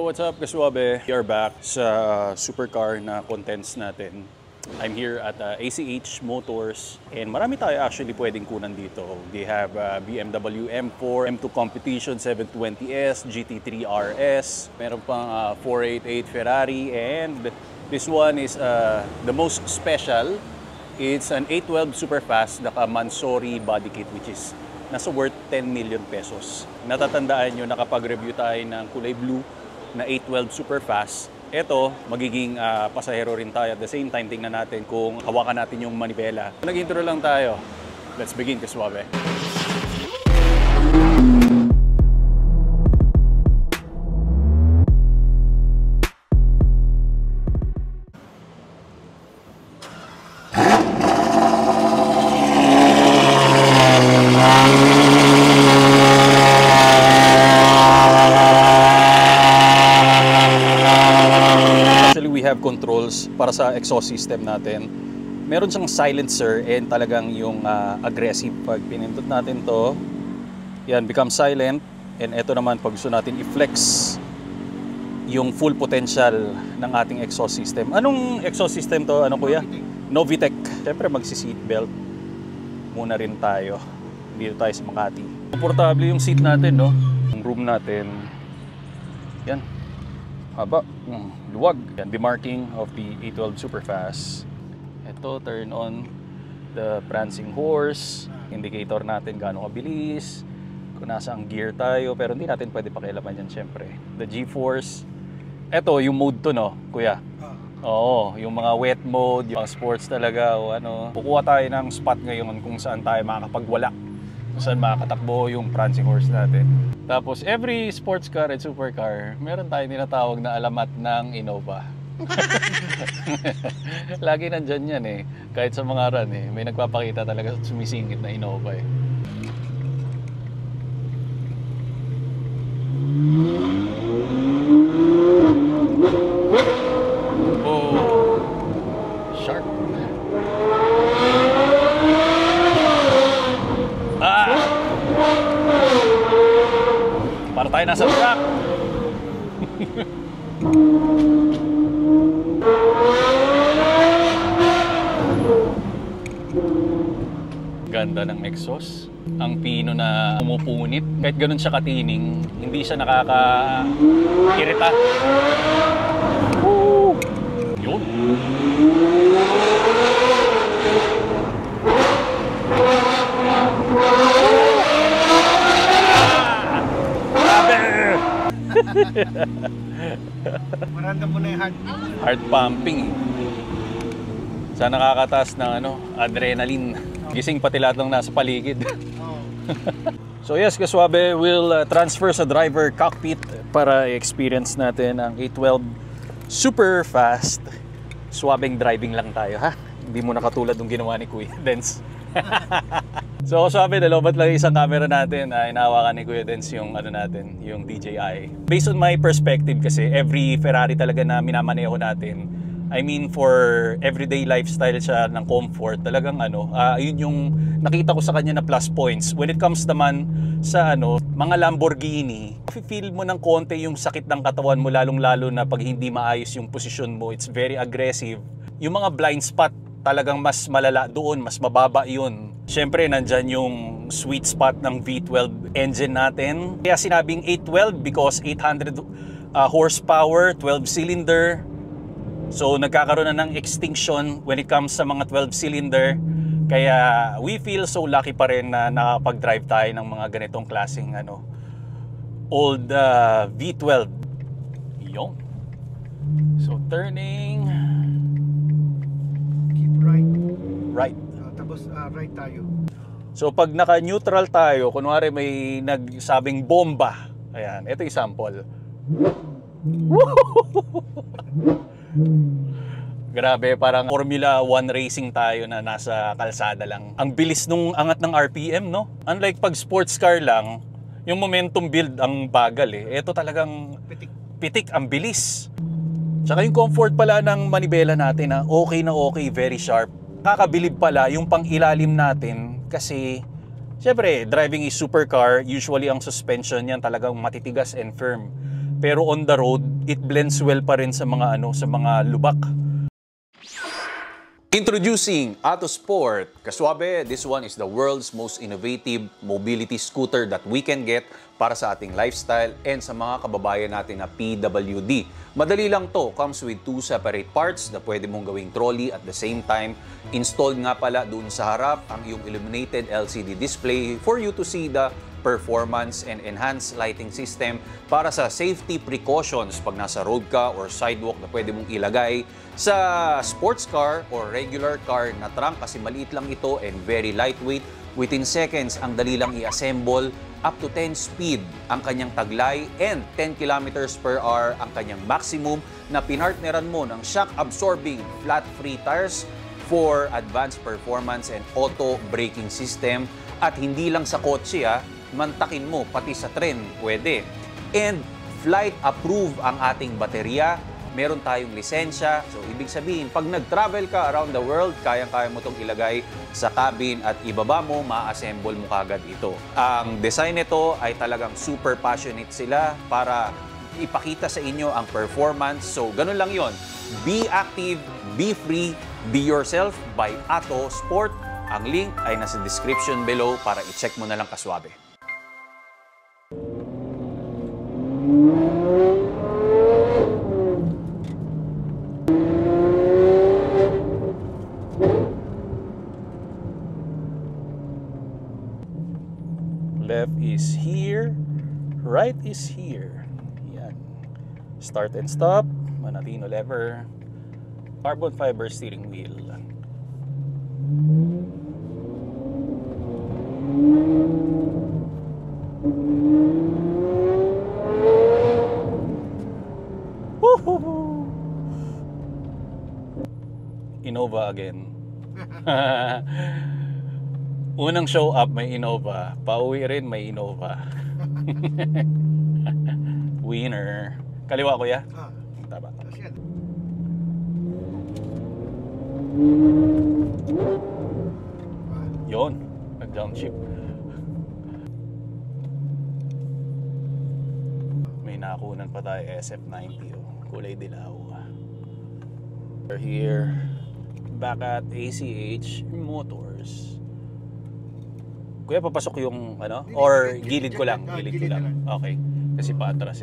what's up, Kaswabe? We are back sa supercar na contents natin. I'm here at ACH Motors and marami tayo actually pwedeng kunan dito. They have BMW M4, M2 Competition 720S, GT3 RS, meron pang 488 Ferrari, and this one is the most special. It's an 812 Superfast naka Mansory body kit, which is nasa worth 10 million pesos. Natatandaan nyo na kapag review tayo ng kulay blue na 812 Superfast, ito, magiging pasahero rin tayo. At the same time, tingnan natin kung hawakan natin yung manibela. Nag-intro lang tayo. Let's begin, Kaswabe. Controls para sa exhaust system natin. Meron siyang silencer and talagang yung aggressive. Pag pinindot natin to, yan, become silent. And ito naman, pag gusto natin i-flex yung full potential ng ating exhaust system. Anong exhaust system to? Ano kuya? Novitec. Siyempre magsi-seatbelt muna rin tayo. Dito tayo sa Makati. Komportable yung seat natin, no? Yung room natin. Yan. Haba, luwag. Yan, demarking of the 812 Superfast. Ito, turn on the prancing horse. Indicator natin gaano kabilis, kung nasa ang gear tayo, pero hindi natin pwede pakialaman yan syempre. The G-force. Ito, yung mode to, no, kuya? Oo, yung mga wet mode, yung sports talaga, o ano. Kukuha tayo ng spot ngayon kung saan tayo makakapagwala, kung saan makakatakbo yung prancing horse natin. Tapos, every sports car at supercar, meron tayong tinatawag na alamat ng Innova. Lagi nandyan yan eh. Kahit sa mga run eh, may nagpapakita talaga sumisingit na Innova eh. Oh, sharp. Para tayo nasa track. Ganda ng exhaust. Ang pino na umupunit. Kahit ganun siya katining, hindi siya nakaka-irita. Yun. Maranda mo na yung heart pumping. Sana nakakataas ng adrenaline. Gising pati lahat ng nasa paligid. So yes, Kaswabe, we'll transfer sa driver cockpit para i-experience natin ang 812 Superfast. Swabing driving lang tayo, ha? Hindi mo nakatulad ng ginawa ni Kuya Dens. So Kaswabe, dalawa't lang isang camera natin. Inahawakan ni Kuya Dens yung natin, yung DJI. Based on my perspective kasi, every Ferrari talaga na minamaneho natin, I mean for everyday lifestyle siya ng comfort, talagang yun yung nakita ko sa kanya na plus points. When it comes naman sa mga Lamborghini, feel mo ng konti yung sakit ng katawan mo, lalong-lalo na pag hindi maayos yung posisyon mo. It's very aggressive. Yung mga blind spot, talagang mas malala doon, mas mababa yun. Siyempre, nandyan yung sweet spot ng V12 engine natin. Kaya sinabing 812 because 800 horsepower, 12 cylinder. So nagkakaroon na ng extinction when it comes sa mga 12 cylinder. Kaya we feel so lucky pa rin na nakapag-drive tayo ng mga ganitong klaseng old V12. Yun. So turning. Keep right. Right. Tapos right tayo. So pag naka-neutral tayo, kunwari may nagsabing bomba. Ayan, ito yung sample. Grabe, parang Formula 1 racing tayo na nasa kalsada lang. Ang bilis nung angat ng RPM, no? Unlike pag sports car lang, yung momentum build ang bagal eh. Ito talagang pitik, ang bilis. Tsaka yung comfort pala ng manibela natin na okay, very sharp. Kakabilib pala yung pang-ilalim natin kasi syempre, driving is supercar, usually ang suspension yan talagang matitigas and firm. pero on the road, it blends well pa rin sa mga sa mga lubak. Introducing Autosport. Kaswabe, this one is the world's most innovative mobility scooter that we can get para sa ating lifestyle and sa mga kababayan natin na PWD. Madali lang to. Comes with 2 separate parts na pwede mong gawing trolley at the same time. Installed nga pala doon sa harap ang iyong illuminated LCD display for you to see the performance and enhanced lighting system para sa safety precautions pag nasa road ka or sidewalk na pwede mong ilagay sa sports car or regular car na trunk kasi maliit lang ito and very lightweight. Within seconds, ang dali lang i-assemble. Up to 10 speed ang kanyang taglay and 10 kilometers per hour ang kanyang maximum na pinartneran mo ng shock-absorbing flat-free tires for advanced performance and auto braking system. At hindi lang sa kotse mantakin mo pati sa tren pwede. And flight approved ang ating baterya. Meron tayong lisensya. So, ibig sabihin, pag nag-travel ka around the world, kayang-kaya mo itong ilagay sa cabin at ibaba mo, ma-assemble mo kagad ito. Ang design nito ay talagang super passionate sila para ipakita sa inyo ang performance. So, ganun lang yon. Be active, be free, be yourself by Autosport. Ang link ay nasa description below para i-check mo na lang kaswabe. Left is here, right is here. Yan. Start and stop, Manatino lever, carbon fiber steering wheel. Woohoo! Innova again. Unang show up may Innova, pauwi rin may Innova. Winner. Kaliwa kuya? Tama. Yon, nag-downshift. May nakunan pa tayo SF90, kulay dilaw. We're here, back at ACH Motors. Kuya, papasok yung or gilid ko lang, gilid ko lang. Okay, kasi paatras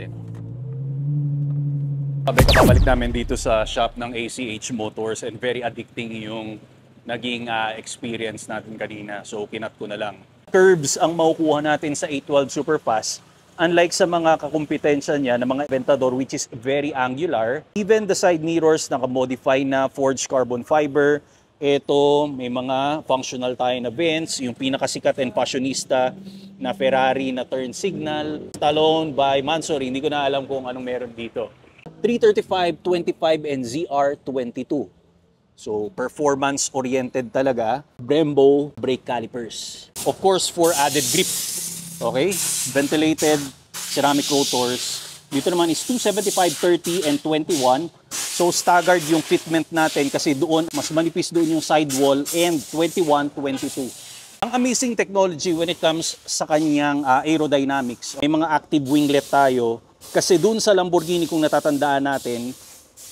Kabalik namin dito sa shop ng ACH Motors and very addicting yung naging experience natin kanina. So, kinat ko na lang. Curbs ang makukuha natin sa 812 Superfast. Unlike sa mga kakumpetensya niya na mga Aventador which is very angular, even the side mirrors naka-modify na forged carbon fiber. Ito, may mga functional tayo na vents, yung pinakasikat and fashionista na Ferrari na turn signal. Talon by Mansory, hindi ko na alam kung anong meron dito. 335, 25, and ZR22. So, performance-oriented talaga. Brembo brake calipers. Of course, for added grip. Okay? Ventilated ceramic rotors. Dito naman is 275, 30, and 21. So, staggered yung fitment natin kasi doon, mas manipis doon yung sidewall and 21, 22. Ang amazing technology when it comes sa kanyang aerodynamics. May mga active winglet tayo kasi doon sa Lamborghini kung natatandaan natin,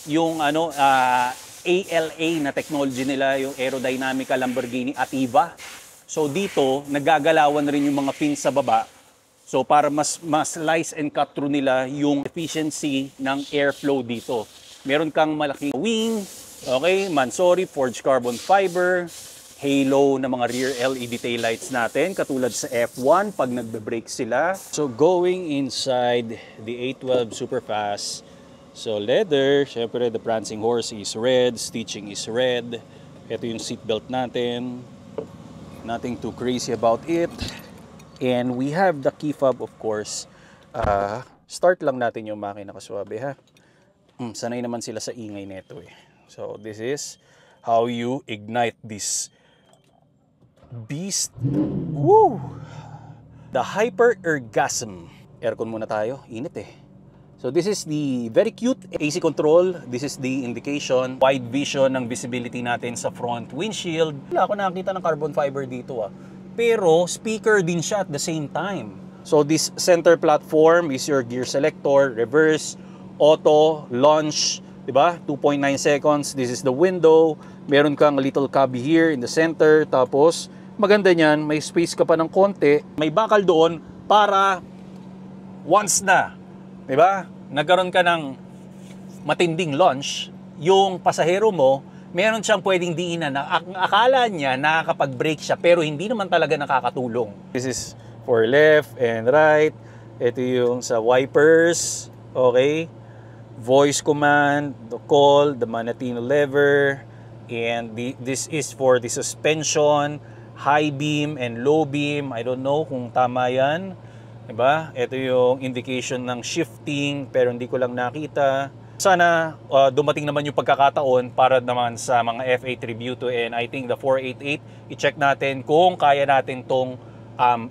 yung ALA na technology nila, yung aerodynamical Lamborghini Ativa. So dito, naggagalawan rin yung mga fins sa baba. So para mas slice and cut through nila yung efficiency ng airflow dito. Meron kang malaking wing, okay, Mansory, forged carbon fiber, halo na mga rear LED taillights natin, katulad sa F1 pag nagbe-brake sila. So going inside the 812 Superfast, so leather, syempre the prancing horse is red, stitching is red. Ito yung seatbelt natin. Nothing too crazy about it. And we have the key fob, of course. Start lang natin yung makina kaswabe ha. Sanay naman sila sa ingay neto eh. So this is how you ignite this beast. Woo! The Hyper Ergasm. Aircon muna tayo. Init eh. So this is the very cute AC control. This is the indication. Wide vision ng visibility natin sa front windshield. Wala ako nakakita ng carbon fiber dito Pero speaker din siya at the same time. So this center platform is your gear selector, reverse, auto, launch, diba? 2.9 seconds. This is the window. Meron kang little cubby here in the center. Tapos, maganda niyan, may space ka pa ng konti. May bakal doon para once na, diba? Nagkaroon ka ng matinding launch, yung pasahero mo, meron siyang pwedeng diinan na akala niya nakakapag-brake siya pero hindi naman talaga nakakatulong. This is for left and right. Ito yung sa wipers. Okay. Voice command, the call, the Manatino lever. And this is for the suspension, high beam and low beam. I don't know kung tama yan. Diba? Ito yung indication ng shifting pero hindi ko lang nakita. Sana dumating naman yung pagkakataon para naman sa mga F8 Review to, and I think the 488, i-check natin kung kaya natin tong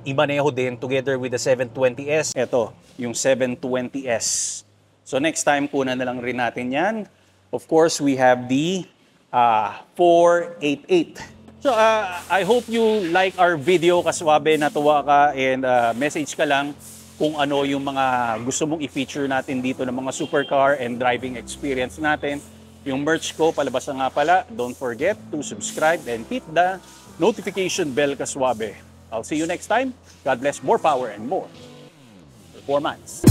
imaneho din together with the 720S. Ito, yung 720S. So next time, kunan na lang rin natin yan. Of course, we have the 488. So I hope you like our video, Kaswabe, natuwa ka, and message ka lang kung ano yung mga gusto mong i-feature natin dito ng mga supercar and driving experience natin. Yung merch ko, palabas na nga pala. Don't forget to subscribe and hit the notification bell, Kaswabe. I'll see you next time. God bless, more power and more performance.